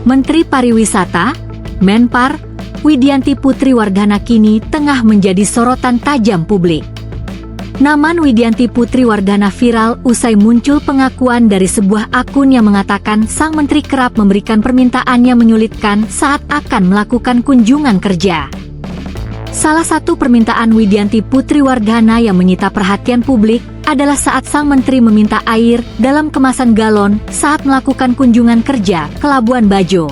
Menteri Pariwisata, Menpar, Widianti Putri Wardana kini tengah menjadi sorotan tajam publik. Nama Widianti Putri Wardana viral usai muncul pengakuan dari sebuah akun yang mengatakan sang menteri kerap memberikan permintaan yang menyulitkan saat akan melakukan kunjungan kerja. Salah satu permintaan Widianti Putri Wardana yang menyita perhatian publik adalah saat sang menteri meminta air dalam kemasan galon saat melakukan kunjungan kerja ke Labuan Bajo.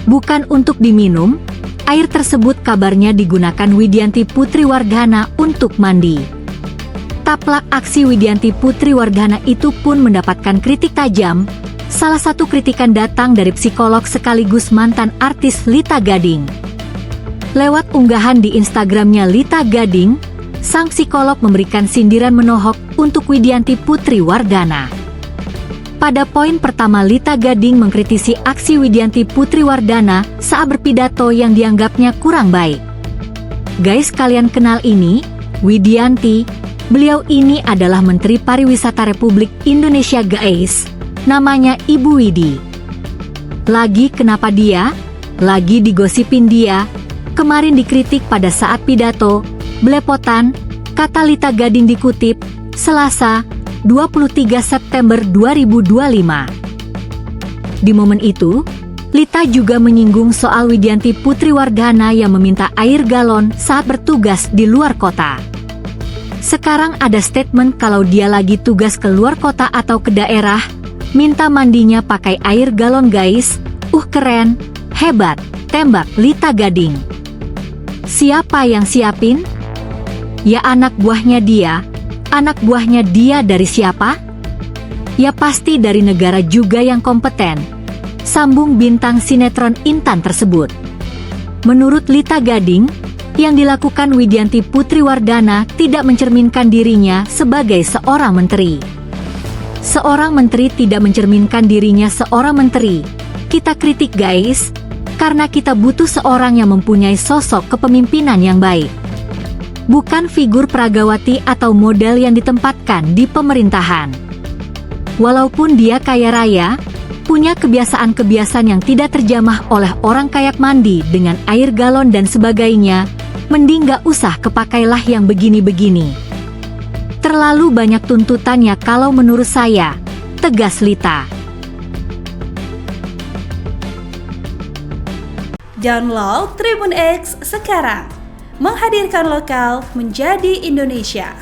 Bukan untuk diminum, air tersebut kabarnya digunakan Widianti Putri Wardana untuk mandi. Taplak aksi Widianti Putri Wardana itu pun mendapatkan kritik tajam. Salah satu kritikan datang dari psikolog sekaligus mantan artis Lita Gading. Lewat unggahan di Instagramnya Lita Gading, sang psikolog memberikan sindiran menohok untuk Widianti Putri Wardana. Pada poin pertama, Lita Gading mengkritisi aksi Widianti Putri Wardana saat berpidato yang dianggapnya kurang baik. Guys, kalian kenal ini? Widianti. Beliau ini adalah Menteri Pariwisata Republik Indonesia, guys. Namanya Ibu Widi. Lagi kenapa dia? Lagi digosipin dia. Kemarin dikritik pada saat pidato, belepotan, kata Lita Gading dikutip, Selasa, 23 September 2025. Di momen itu, Lita juga menyinggung soal Widianti Putri Wardana yang meminta air galon saat bertugas di luar kota. Sekarang ada statement kalau dia lagi tugas ke luar kota atau ke daerah, minta mandinya pakai air galon, guys. Keren, hebat, tembak Lita Gading. Siapa yang siapin? Ya anak buahnya dia. Anak buahnya dia dari siapa? Ya pasti dari negara juga yang kompeten. Sambung bintang sinetron Intan tersebut. Menurut Lita Gading, yang dilakukan Widianti Putri Wardana tidak mencerminkan dirinya sebagai seorang menteri. Seorang menteri tidak mencerminkan dirinya seorang menteri. Kita kritik, guys, karena kita butuh seorang yang mempunyai sosok kepemimpinan yang baik. Bukan figur pragawati atau model yang ditempatkan di pemerintahan. Walaupun dia kaya raya, punya kebiasaan-kebiasaan yang tidak terjamah oleh orang kayak mandi dengan air galon dan sebagainya, mending gak usah kepakailah yang begini-begini. Terlalu banyak tuntutannya kalau menurut saya, tegas Lita. Download Tribun X sekarang, menghadirkan lokal menjadi Indonesia.